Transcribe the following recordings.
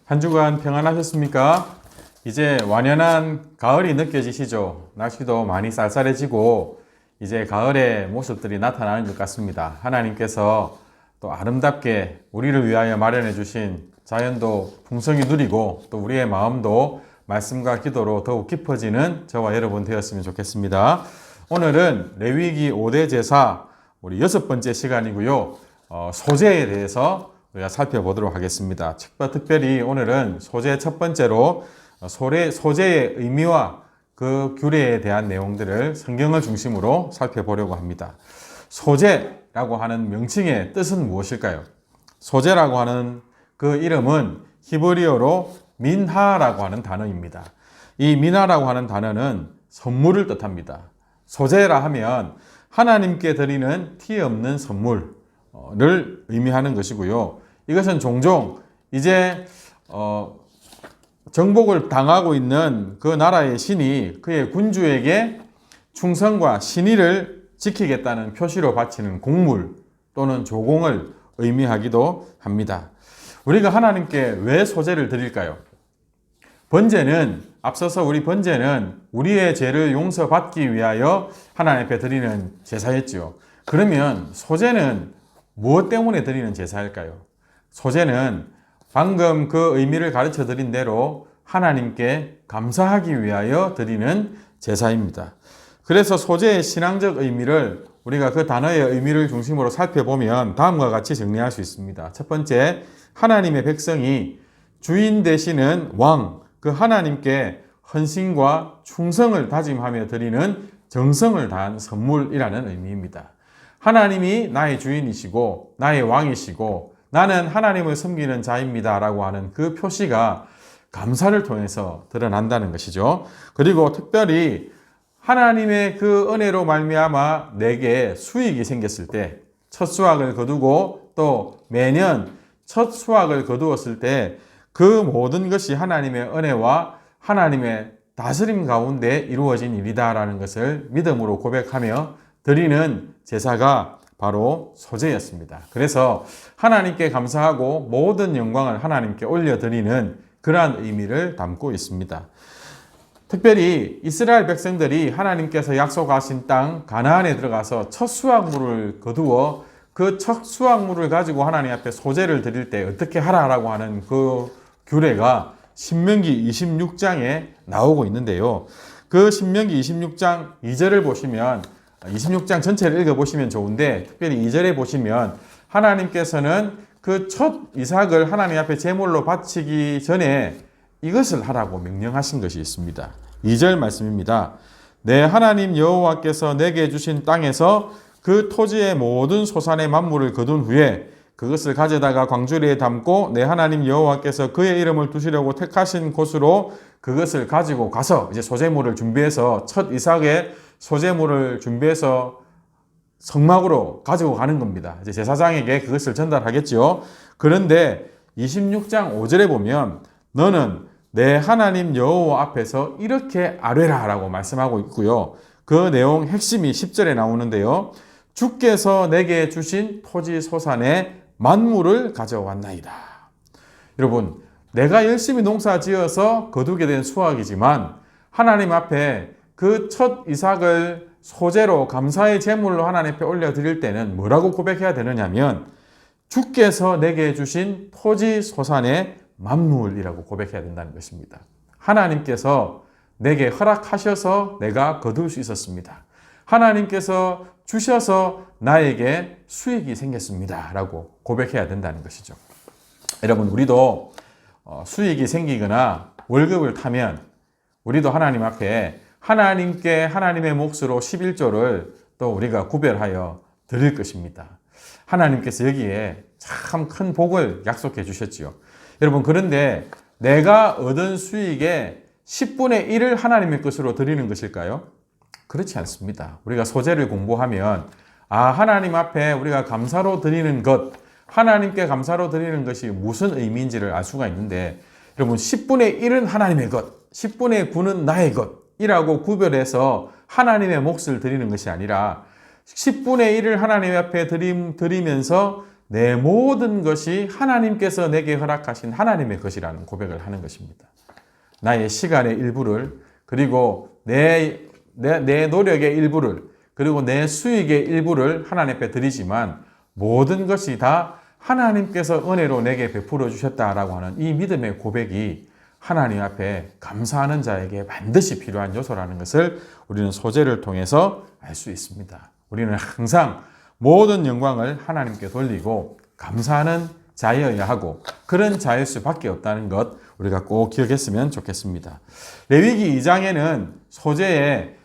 한 주간 평안하셨습니까? 이제 완연한 가을이 느껴지시죠? 날씨도 많이 쌀쌀해지고 이제 가을의 모습들이 나타나는 것 같습니다. 하나님께서 또 아름답게 우리를 위하여 마련해 주신 자연도 풍성히 누리고 또 우리의 마음도 말씀과 기도로 더욱 깊어지는 저와 여러분 되었으면 좋겠습니다. 오늘은 레위기 5대 제사 우리 6번째 시간이고요. 소제에 대해서 우리가 살펴보도록 하겠습니다. 특별히 오늘은 소제 첫 번째로 소제의 의미와 그 규례에 대한 내용들을 성경을 중심으로 살펴보려고 합니다. 소제라고 하는 명칭의 뜻은 무엇일까요? 소제라고 하는 그 이름은 히브리어로 민하라고 하는 단어입니다. 이 민하라고 하는 단어는 선물을 뜻합니다. 소제라 하면 하나님께 드리는 티 없는 선물을 의미하는 것이고요. 이것은 종종 이제 정복을 당하고 있는 그 나라의 신이 그의 군주에게 충성과 신의를 지키겠다는 표시로 바치는 공물 또는 조공을 의미하기도 합니다. 우리가 하나님께 왜 소제를 드릴까요? 번제는 앞서서 우리 번제는 우리의 죄를 용서받기 위하여 하나님 앞에 드리는 제사였죠. 그러면 소제는 무엇 때문에 드리는 제사일까요? 소제는 방금 그 의미를 가르쳐 드린 대로 하나님께 감사하기 위하여 드리는 제사입니다. 그래서 소제의 신앙적 의미를 우리가 그 단어의 의미를 중심으로 살펴보면 다음과 같이 정리할 수 있습니다. 첫 번째, 하나님의 백성이 주인 되시는 왕, 그 하나님께 헌신과 충성을 다짐하며 드리는 정성을 다한 선물이라는 의미입니다. 하나님이 나의 주인이시고 나의 왕이시고 나는 하나님을 섬기는 자입니다 라고 하는 그 표시가 감사를 통해서 드러난다는 것이죠. 그리고 특별히 하나님의 그 은혜로 말미암아 내게 수익이 생겼을 때 첫 수확을 거두고 또 매년 첫 수확을 거두었을 때 그 모든 것이 하나님의 은혜와 하나님의 다스림 가운데 이루어진 일이다라는 것을 믿음으로 고백하며 드리는 제사가 바로 소제였습니다. 그래서 하나님께 감사하고 모든 영광을 하나님께 올려드리는 그러한 의미를 담고 있습니다. 특별히 이스라엘 백성들이 하나님께서 약속하신 땅 가나안에 들어가서 첫 수확물을 거두어 그 첫 수확물을 가지고 하나님 앞에 소제를 드릴 때 어떻게 하라라고 하는 그 규례가 신명기 26장에 나오고 있는데요. 그 신명기 26장 2절을 보시면 26장 전체를 읽어보시면 좋은데 특별히 2절에 보시면 하나님께서는 그 첫 이삭을 하나님 앞에 제물로 바치기 전에 이것을 하라고 명령하신 것이 있습니다. 2절 말씀입니다. 내 하나님 여호와께서 내게 주신 땅에서 그 토지의 모든 소산의 만물을 거둔 후에 그것을 가져다가 광주리에 담고 내 하나님 여호와께서 그의 이름을 두시려고 택하신 곳으로 그것을 가지고 가서 이제 소제물을 준비해서 첫 이삭의 소제물을 준비해서 성막으로 가지고 가는 겁니다. 이제 제사장에게 그것을 전달하겠죠. 그런데 26장 5절에 보면 너는 내 하나님 여호와 앞에서 이렇게 아뢰라 라고 말씀하고 있고요. 그 내용 핵심이 10절에 나오는데요. 주께서 내게 주신 토지 소산의 만물을 가져왔나이다. 여러분, 내가 열심히 농사 지어서 거두게 된 수확이지만 하나님 앞에 그 첫 이삭을 소제로 감사의 제물로 하나님 앞에 올려드릴 때는 뭐라고 고백해야 되느냐면 주께서 내게 주신 토지 소산의 만물이라고 고백해야 된다는 것입니다. 하나님께서 내게 허락하셔서 내가 거둘 수 있었습니다. 하나님께서 주셔서 나에게 수익이 생겼습니다 라고 고백해야 된다는 것이죠. 여러분, 우리도 수익이 생기거나 월급을 타면 우리도 하나님 앞에 하나님께 하나님의 몫으로 11조를 또 우리가 구별하여 드릴 것입니다. 하나님께서 여기에 참 큰 복을 약속해 주셨지요. 여러분, 그런데 내가 얻은 수익의 10분의 1을 하나님의 것으로 드리는 것일까요? 그렇지 않습니다. 우리가 소제를 공부하면 하나님 앞에 우리가 감사로 드리는 것, 하나님께 감사로 드리는 것이 무슨 의미인지를 알 수가 있는데 여러분 10분의 1은 하나님의 것, 10분의 9는 나의 것이라고 구별해서 하나님의 몫을 드리는 것이 아니라 10분의 1을 하나님 앞에 드리면서 내 모든 것이 하나님께서 내게 허락하신 하나님의 것이라는 고백을 하는 것입니다. 나의 시간의 일부를, 그리고 내 노력의 일부를, 그리고 내 수익의 일부를 하나님 앞에 드리지만 모든 것이 다 하나님께서 은혜로 내게 베풀어 주셨다라고 하는 이 믿음의 고백이 하나님 앞에 감사하는 자에게 반드시 필요한 요소라는 것을 우리는 소재를 통해서 알 수 있습니다. 우리는 항상 모든 영광을 하나님께 돌리고 감사하는 자여야 하고 그런 자일 수밖에 없다는 것 우리가 꼭 기억했으면 좋겠습니다. 레위기 2장에는 소재에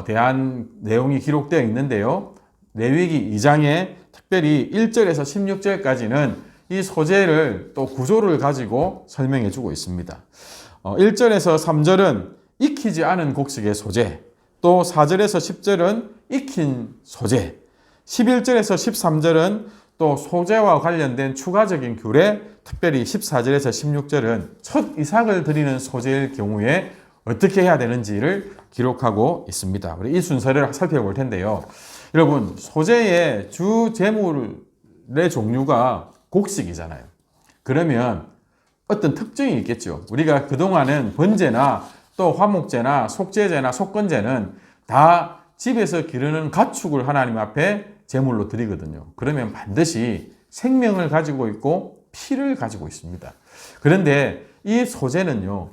대한 내용이 기록되어 있는데요. 레위기 2장에 특별히 1절에서 16절까지는 이 소재를 또 구조를 가지고 설명해 주고 있습니다. 1절에서 3절은 익히지 않은 곡식의 소재, 또 4절에서 10절은 익힌 소재, 11절에서 13절은 또 소재와 관련된 추가적인 규례, 특별히 14절에서 16절은 첫 이삭을 드리는 소재일 경우에 어떻게 해야 되는지를 기록하고 있습니다. 우리 이 순서를 살펴볼 텐데요. 여러분, 소재의 주 재물의 종류가 곡식이잖아요. 그러면 어떤 특징이 있겠죠. 우리가 그동안은 번제나 또 화목제나 속죄제나 속건제는 다 집에서 기르는 가축을 하나님 앞에 제물로 드리거든요. 그러면 반드시 생명을 가지고 있고 피를 가지고 있습니다. 그런데 이 소재는요,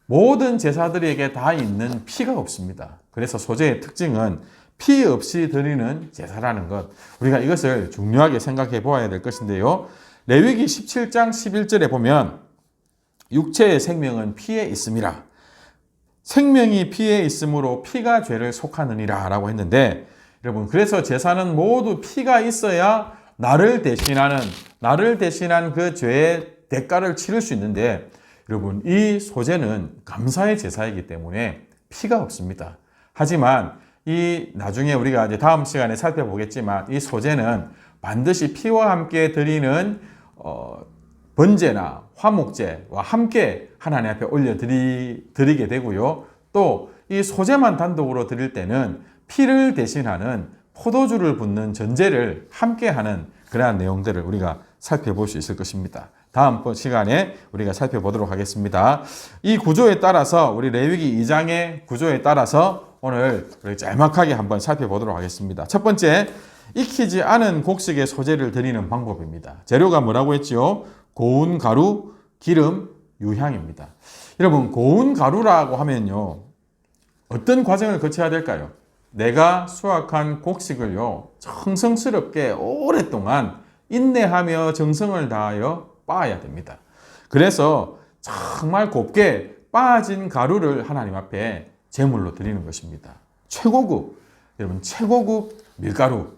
모든 제사들에게 다 있는 피가 없습니다. 그래서 소재의 특징은 피 없이 드리는 제사라는 것, 우리가 이것을 중요하게 생각해 보아야 될 것인데요. 레위기 17장 11절에 보면 육체의 생명은 피에 있음이라, 생명이 피에 있으므로 피가 죄를 속하느니라 라고 했는데, 여러분, 그래서 제사는 모두 피가 있어야 나를 대신한 그 죄의 대가를 치를 수 있는데, 여러분, 이 소재는 감사의 제사이기 때문에 피가 없습니다. 하지만 이 나중에 우리가 이제 다음 시간에 살펴보겠지만 이 소재는 반드시 피와 함께 드리는 번제나 화목제와 함께 하나님 앞에 올려드리게 되고요. 또 이 소재만 단독으로 드릴 때는 피를 대신하는 포도주를 붓는 전제를 함께 하는 그러한 내용들을 우리가 살펴볼 수 있을 것입니다. 다음 시간에 우리가 살펴보도록 하겠습니다. 이 구조에 따라서 우리 레위기 2장의 구조에 따라서 오늘 우리 짤막하게 한번 살펴보도록 하겠습니다. 첫 번째, 익히지 않은 곡식의 소재를 드리는 방법입니다. 재료가 뭐라고 했지요? 고운 가루, 기름, 유향입니다. 여러분, 고운 가루라고 하면요, 어떤 과정을 거쳐야 될까요? 내가 수확한 곡식을요, 정성스럽게 오랫동안 인내하며 정성을 다하여 빻아야 됩니다. 그래서 정말 곱게 빻아진 가루를 하나님 앞에 제물로 드리는 것입니다. 최고급 밀가루.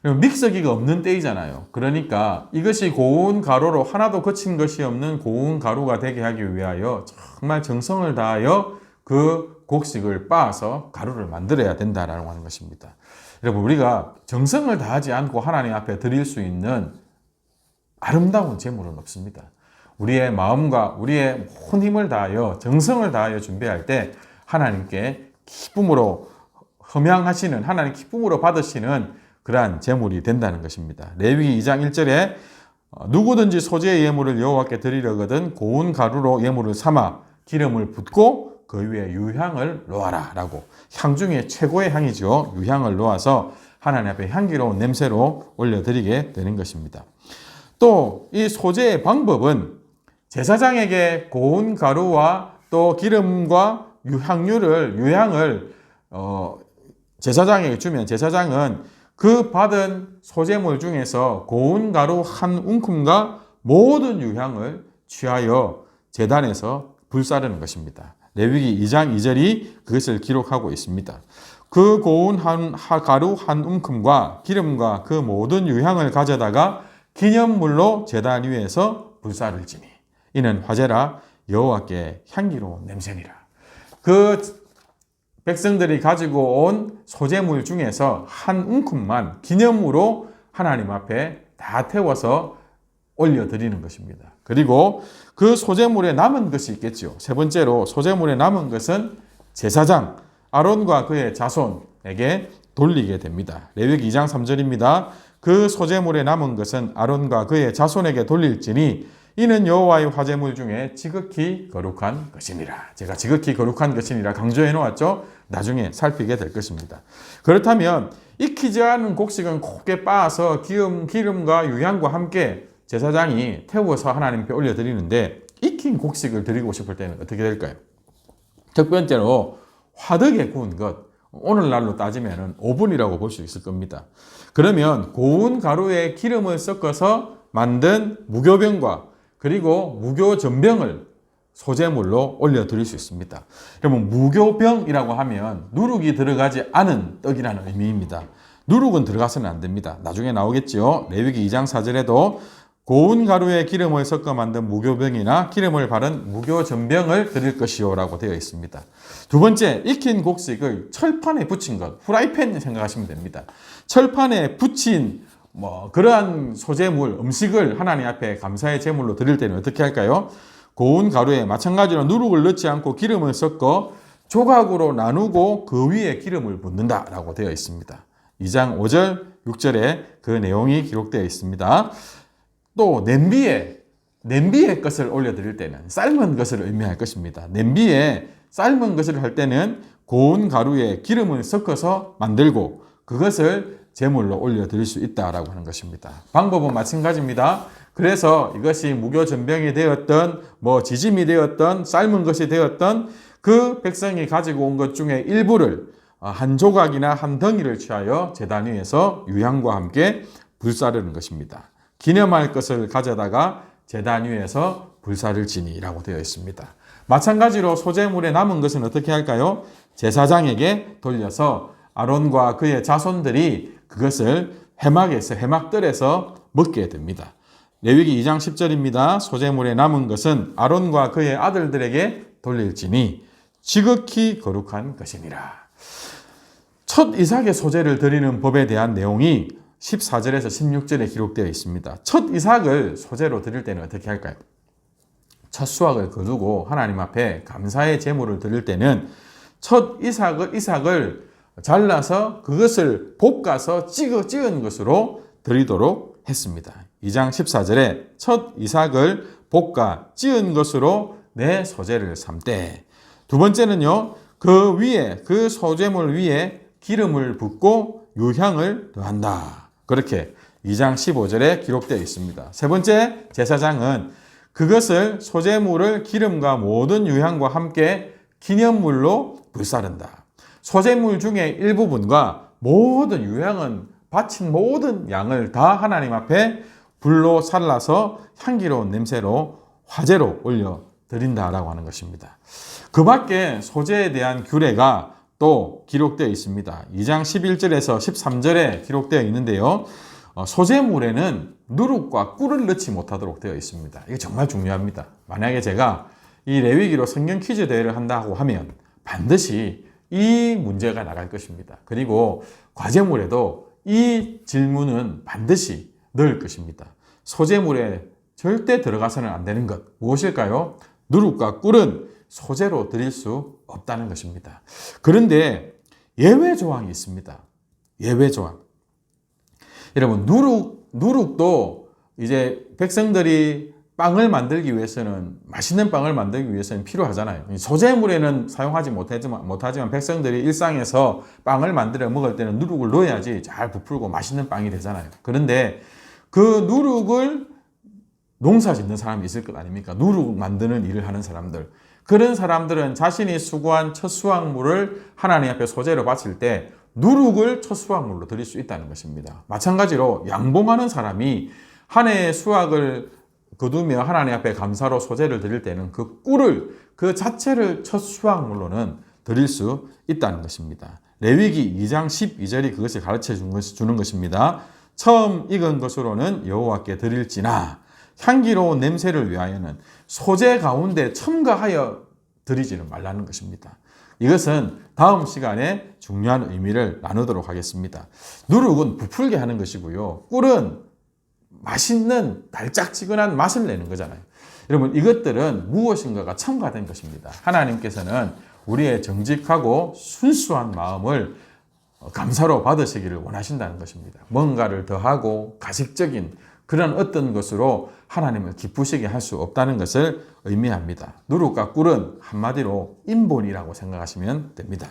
믹서기가 없는 때이잖아요. 그러니까 이것이 고운 가루로 하나도 거친 것이 없는 고운 가루가 되게 하기 위하여 정말 정성을 다하여 그 곡식을 빻아서 가루를 만들어야 된다라고 하는 것입니다. 여러분, 우리가 정성을 다하지 않고 하나님 앞에 드릴 수 있는 아름다운 제물은 없습니다. 우리의 마음과 우리의 온 힘을 다하여 정성을 다하여 준비할 때 하나님께 기쁨으로 흠양하시는, 하나님 기쁨으로 받으시는 그러한 제물이 된다는 것입니다. 레위기 2장 1절에 누구든지 소재의 예물을 여호와께 드리려거든 고운 가루로 예물을 삼아 기름을 붓고 그 위에 유향을 놓아라 라고, 향 중에 최고의 향이죠. 유향을 놓아서 하나님 앞에 향기로운 냄새로 올려드리게 되는 것입니다. 또 이 소재의 방법은 제사장에게 고운 가루와 또 기름과 유향을 제사장에게 주면 제사장은 그 받은 소재물 중에서 고운 가루 한 움큼과 모든 유향을 취하여 제단에서 불사르는 것입니다. 레위기 2장 2절이 그것을 기록하고 있습니다. 그 고운 가루 한 움큼과 기름과 그 모든 유향을 가져다가 기념물로 제단 위에서 불사를지니 이는 화제라 여호와께 향기로운 냄새니라. 그 백성들이 가지고 온 소재물 중에서 한 움큼만 기념으로 하나님 앞에 다 태워서 올려드리는 것입니다. 그리고 그 소재물에 남은 것이 있겠죠. 세 번째로 소재물에 남은 것은 제사장 아론과 그의 자손에게 돌리게 됩니다. 레위기 2장 3절입니다. 그 소재물에 남은 것은 아론과 그의 자손에게 돌릴지니 이는 여호와의 화제물 중에 지극히 거룩한 것이니라. 제가 지극히 거룩한 것이니라 강조해 놓았죠. 나중에 살피게 될 것입니다. 그렇다면 익히지 않은 곡식은 곱게 빻아서 기름과 유향과 함께 제사장이 태워서 하나님께 올려드리는데 익힌 곡식을 드리고 싶을 때는 어떻게 될까요? 첫 번째로 화덕에 구운 것, 오늘날로 따지면 오븐이라고 볼 수 있을 겁니다. 그러면 고운 가루에 기름을 섞어서 만든 무교병과 그리고 무교전병을 소재물로 올려드릴 수 있습니다. 그러면 무교병이라고 하면 누룩이 들어가지 않은 떡이라는 의미입니다. 누룩은 들어가서는 안 됩니다. 나중에 나오겠지요. 레위기 2장 4절에도 고운 가루에 기름을 섞어 만든 무교병이나 기름을 바른 무교전병을 드릴 것이요 라고 되어 있습니다. 두 번째, 익힌 곡식을 철판에 붙인 것, 후라이팬 생각하시면 됩니다. 철판에 붙인 그러한 소재물, 음식을 하나님 앞에 감사의 제물로 드릴 때는 어떻게 할까요? 고운 가루에 마찬가지로 누룩을 넣지 않고 기름을 섞어 조각으로 나누고 그 위에 기름을 붓는다라고 되어 있습니다. 2장 5절, 6절에 그 내용이 기록되어 있습니다. 또 냄비에 것을 올려드릴 때는 삶은 것을 의미할 것입니다. 냄비에 삶은 것을 할 때는 고운 가루에 기름을 섞어서 만들고 그것을 제물로 올려드릴 수 있다라고 하는 것입니다. 방법은 마찬가지입니다. 그래서 이것이 무교전병이 되었던 지짐이 되었던 삶은 것이 되었던 그 백성이 가지고 온 것 중에 일부를 한 조각이나 한 덩이를 취하여 제단 위에서 유향과 함께 불사르는 것입니다. 기념할 것을 가져다가 제단 위에서 불사를 지니라고 되어 있습니다. 마찬가지로 소재물에 남은 것은 어떻게 할까요? 제사장에게 돌려서 아론과 그의 자손들이 그것을 회막들에서 먹게 됩니다. 레위기 2장 10절입니다. 소재물에 남은 것은 아론과 그의 아들들에게 돌릴지니 지극히 거룩한 것이니라. 첫 이삭의 소재를 드리는 법에 대한 내용이 14절에서 16절에 기록되어 있습니다. 첫 이삭을 소재로 드릴 때는 어떻게 할까요? 첫 수확을 거두고 하나님 앞에 감사의 제물을 드릴 때는 첫 이삭을 잘라서 그것을 볶아서 찍은 것으로 드리도록 했습니다. 2장 14절에 첫 이삭을 볶아 찌은 것으로 내 소재를 삼되, 두 번째는요, 그 소재물 위에 기름을 붓고 유향을 더한다. 그렇게 2장 15절에 기록되어 있습니다. 세 번째, 제사장은 그것을 소재물을 기름과 모든 유향과 함께 기념물로 불사른다. 소재물 중에 일부분과 모든 유향은 바친 모든 양을 다 하나님 앞에 불로 살라서 향기로운 냄새로 화제로 올려 드린다라고 하는 것입니다. 그 밖에 소재에 대한 규례가 또 기록되어 있습니다. 2장 11절에서 13절에 기록되어 있는데요. 소재물에는 누룩과 꿀을 넣지 못하도록 되어 있습니다. 이게 정말 중요합니다. 만약에 제가 이 레위기로 성경 퀴즈 대회를 한다고 하면 반드시 이 문제가 나갈 것입니다. 그리고 과제물에도 이 질문은 반드시 넣을 것입니다. 소재물에 절대 들어가서는 안 되는 것 무엇일까요? 누룩과 꿀은 소재로 드릴 수 없다는 것입니다. 그런데 예외 조항이 있습니다. 예외 조항. 여러분, 누룩도 이제 백성들이 빵을 만들기 위해서는, 맛있는 빵을 만들기 위해서는 필요하잖아요. 소재물에는 사용하지 못하지만 백성들이 일상에서 빵을 만들어 먹을 때는 누룩을 넣어야지 잘 부풀고 맛있는 빵이 되잖아요. 그런데 그 누룩을 농사 짓는 사람이 있을 것 아닙니까? 누룩 만드는 일을 하는 사람들. 그런 사람들은 자신이 수고한 첫 수확물을 하나님 앞에 소재로 바칠 때 누룩을 첫 수확물로 드릴 수 있다는 것입니다. 마찬가지로 양봉하는 사람이 한 해의 수확을 거두며 하나님 앞에 감사로 소재를 드릴 때는 그 꿀을, 그 자체를 첫 수확물로는 드릴 수 있다는 것입니다. 레위기 2장 12절이 그것을 가르쳐 주는 것입니다. 처음 익은 것으로는 여호와께 드릴지나 향기로운 냄새를 위하여는 소재 가운데 첨가하여 드리지는 말라는 것입니다. 이것은 다음 시간에 중요한 의미를 나누도록 하겠습니다. 누룩은 부풀게 하는 것이고요. 꿀은 맛있는 달짝지근한 맛을 내는 거잖아요. 여러분, 이것들은 무엇인가가 첨가된 것입니다. 하나님께서는 우리의 정직하고 순수한 마음을 감사로 받으시기를 원하신다는 것입니다. 뭔가를 더하고 가식적인 그런 어떤 것으로 하나님을 기쁘시게 할 수 없다는 것을 의미합니다. 누룩과 꿀은 한마디로 인본이라고 생각하시면 됩니다.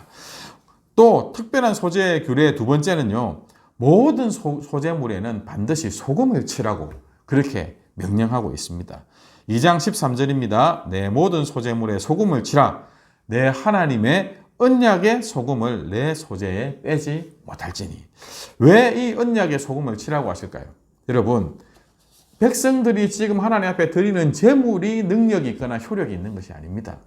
또 특별한 소재 규례 두 번째는요. 모든 소재물에는 반드시 소금을 칠하고 그렇게 명령하고 있습니다. 2장 13절입니다. 내 모든 소재물에 소금을 치라. 내 하나님의 언약의 소금을 내 소재에 빼지 못할지니. 왜 이 언약의 소금을 치라고 하실까요? 여러분, 백성들이 지금 하나님 앞에 드리는 제물이 능력이 있거나 효력이 있는 것이 아닙니다.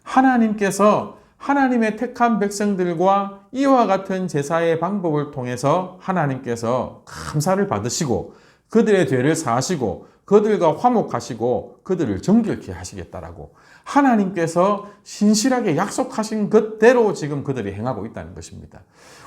하나님께서 하나님의 택한 백성들과 이와 같은 제사의 방법을 통해서 하나님께서 감사를 받으시고 그들의 죄를 사하시고 그들과 화목하시고 그들을 정결케 하시겠다라고 하나님께서 신실하게 약속하신 것대로 지금 그들이 행하고 있다는 것입니다.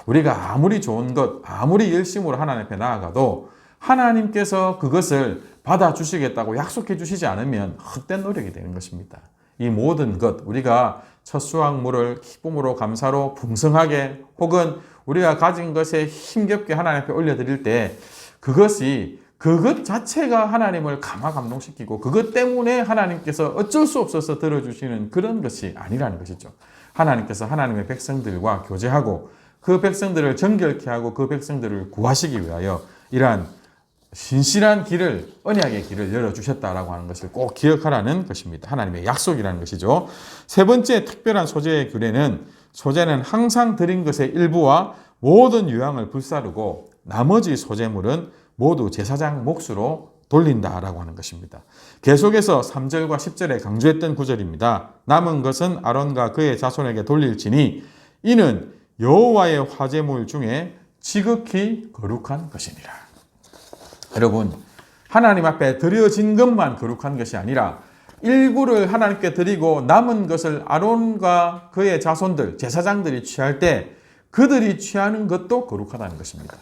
우리가 아무리 좋은 것, 아무리 열심으로 하나님 앞에 나아가도 하나님께서 그것을 받아주시겠다고 약속해 주시지 않으면 헛된 노력이 되는 것입니다. 이 모든 것, 우리가 첫 수확물을 기쁨으로 감사로 풍성하게 혹은 우리가 가진 것에 힘겹게 하나님 앞에 올려드릴 때 그것 자체가 하나님을 감화감동시키고 그것 때문에 하나님께서 어쩔 수 없어서 들어주시는 그런 것이 아니라는 것이죠. 하나님께서 하나님의 백성들과 교제하고 그 백성들을 정결케 하고 그 백성들을 구하시기 위하여 이러한 신실한 길을, 언약의 길을 열어주셨다라고 하는 것을 꼭 기억하라는 것입니다. 하나님의 약속이라는 것이죠. 세 번째 특별한 소재의 규례는 소재는 항상 드린 것의 일부와 모든 유향을 불사르고 나머지 소재물은 모두 제사장 몫으로 돌린다라고 하는 것입니다. 계속해서 3절과 10절에 강조했던 구절입니다. 남은 것은 아론과 그의 자손에게 돌릴지니 이는 여호와의 화제물 중에 지극히 거룩한 것이니라. 여러분, 하나님 앞에 드려진 것만 거룩한 것이 아니라 일부를 하나님께 드리고 남은 것을 아론과 그의 자손들, 제사장들이 취할 때 그들이 취하는 것도 거룩하다는 것입니다.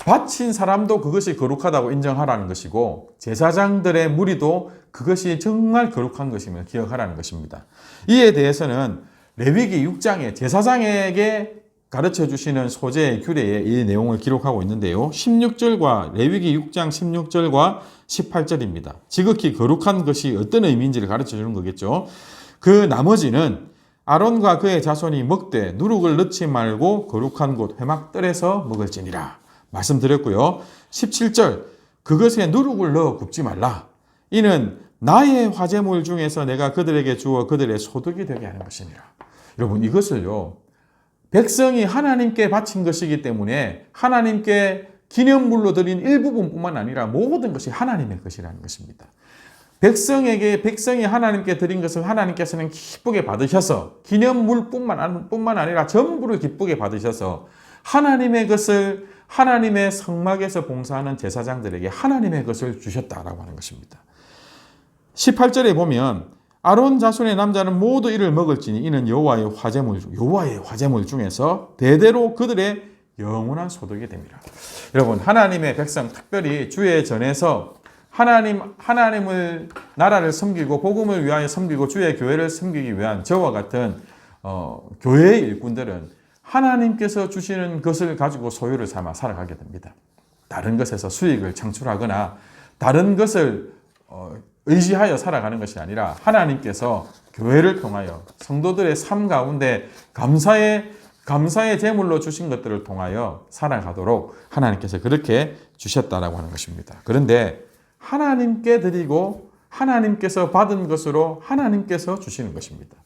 바친 사람도 그것이 거룩하다고 인정하라는 것이고 제사장들의 무리도 그것이 정말 거룩한 것임을 기억하라는 것입니다. 이에 대해서는 레위기 6장에 제사장에게 가르쳐 주시는 소재의 규례에 이 내용을 기록하고 있는데요. 16절과 레위기 6장 16절과 18절입니다. 지극히 거룩한 것이 어떤 의미인지를 가르쳐 주는 거겠죠. 그 나머지는 아론과 그의 자손이 먹되 누룩을 넣지 말고 거룩한 곳 회막들에서 먹을지니라 말씀드렸고요. 17절 그것에 누룩을 넣어 굽지 말라. 이는 나의 화제물 중에서 내가 그들에게 주어 그들의 소득이 되게 하는 것이니라. 여러분, 이것을요, 백성이 하나님께 바친 것이기 때문에 하나님께 기념물로 드린 일부분뿐만 아니라 모든 것이 하나님의 것이라는 것입니다. 백성이 하나님께 드린 것을 하나님께서는 기쁘게 받으셔서 기념물뿐만 아니라 전부를 기쁘게 받으셔서 하나님의 것을 하나님의 성막에서 봉사하는 제사장들에게 하나님의 것을 주셨다라고 하는 것입니다. 18절에 보면 아론 자손의 남자는 모두 이를 먹을지니 이는 여호와의 화제물 중에서 대대로 그들의 영원한 소득이 됩니다. 여러분, 하나님의 백성, 특별히 주의 전에서 하나님을 나라를 섬기고 복음을 위하여 섬기고 주의 교회를 섬기기 위한 저와 같은 교회의 일꾼들은 하나님께서 주시는 것을 가지고 소유를 삼아 살아가게 됩니다. 다른 것에서 수익을 창출하거나 다른 것을 의지하여 살아가는 것이 아니라 하나님께서 교회를 통하여 성도들의 삶 가운데 감사의 제물로 주신 것들을 통하여 살아가도록 하나님께서 그렇게 주셨다라고 하는 것입니다. 그런데 하나님께 드리고 하나님께서 받은 것으로 하나님께서 주시는 것입니다.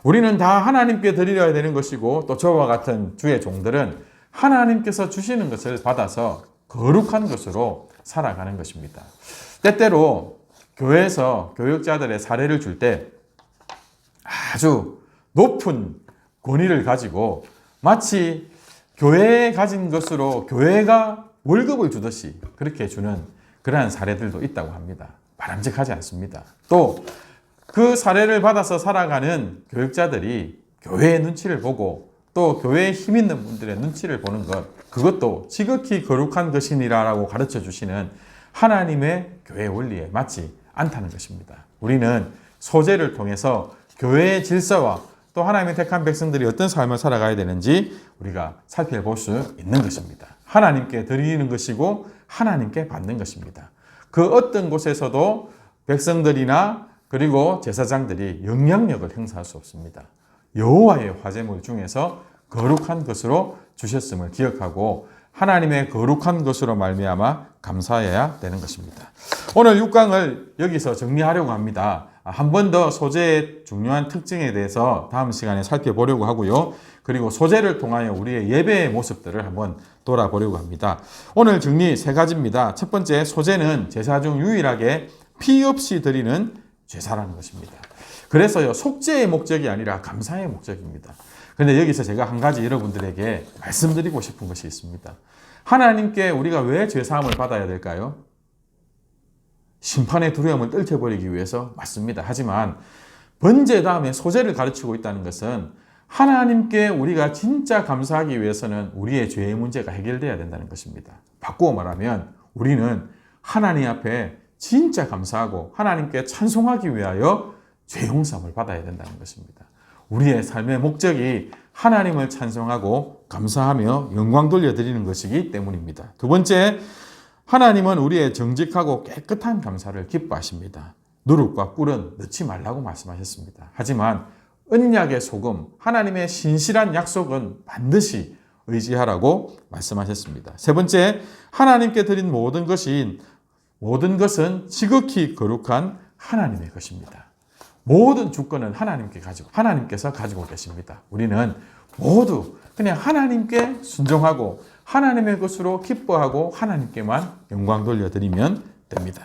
우리는 다 하나님께 드려야 되는 것이고 또 저와 같은 주의 종들은 하나님께서 주시는 것을 받아서 거룩한 것으로 살아가는 것입니다. 때때로 교회에서 교육자들의 사례를 줄 때 아주 높은 권위를 가지고 마치 교회에 가진 것으로 교회가 월급을 주듯이 그렇게 주는 그러한 사례들도 있다고 합니다. 바람직하지 않습니다. 또 그 사례를 받아서 살아가는 교육자들이 교회의 눈치를 보고 또 교회에 힘 있는 분들의 눈치를 보는 것, 그것도 지극히 거룩한 것이니라라고 가르쳐 주시는 하나님의 교회 원리에 맞지 않다는 것입니다. 우리는 소재를 통해서 교회의 질서와 또 하나님의 택한 백성들이 어떤 삶을 살아가야 되는지 우리가 살펴볼 수 있는 것입니다. 하나님께 드리는 것이고 하나님께 받는 것입니다. 그 어떤 곳에서도 백성들이나 그리고 제사장들이 영향력을 행사할 수 없습니다. 여호와의 화제물 중에서 거룩한 것으로 주셨음을 기억하고 하나님의 거룩한 것으로 말미암아 감사해야 되는 것입니다. 오늘 6강을 여기서 정리하려고 합니다. 한 번 더 소재의 중요한 특징에 대해서 다음 시간에 살펴보려고 하고요. 그리고 소재를 통하여 우리의 예배의 모습들을 한번 돌아보려고 합니다. 오늘 정리 3가지입니다. 첫 번째, 소재는 제사 중 유일하게 피 없이 드리는 제사라는 것입니다. 그래서요, 속죄의 목적이 아니라 감사의 목적입니다. 그런데 여기서 제가 한 가지 여러분들에게 말씀드리고 싶은 것이 있습니다. 하나님께 우리가 왜 죄사함을 받아야 될까요? 심판의 두려움을 떨쳐버리기 위해서 맞습니다. 하지만 번제 다음에 소제를 가르치고 있다는 것은 하나님께 우리가 진짜 감사하기 위해서는 우리의 죄의 문제가 해결돼야 된다는 것입니다. 바꾸어 말하면 우리는 하나님 앞에 진짜 감사하고 하나님께 찬송하기 위하여 죄 용서함을 받아야 된다는 것입니다. 우리의 삶의 목적이 하나님을 찬송하고 감사하며 영광 돌려드리는 것이기 때문입니다. 두 번째, 하나님은 우리의 정직하고 깨끗한 감사를 기뻐하십니다. 누룩과 꿀은 넣지 말라고 말씀하셨습니다. 하지만 언약의 소금, 하나님의 신실한 약속은 반드시 의지하라고 말씀하셨습니다. 세 번째, 하나님께 드린 모든 것은 지극히 거룩한 하나님의 것입니다. 모든 주권은 하나님께서 가지고 계십니다. 우리는 모두 그냥 하나님께 순종하고 하나님의 것으로 기뻐하고 하나님께만 영광 돌려드리면 됩니다.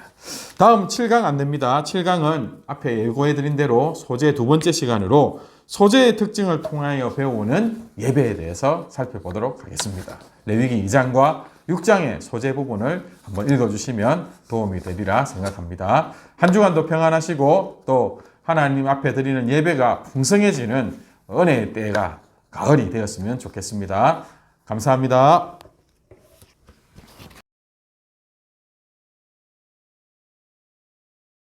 다음 7강 안내입니다. 7강은 앞에 예고해드린 대로 소재 2번째 시간으로 소재의 특징을 통하여 배우는 예배에 대해서 살펴보도록 하겠습니다. 레위기 2장과 6장의 소재 부분을 한번 읽어주시면 도움이 되리라 생각합니다. 한 주간도 평안하시고 또 하나님 앞에 드리는 예배가 풍성해지는 은혜의 때가 가을이 되었으면 좋겠습니다. 감사합니다.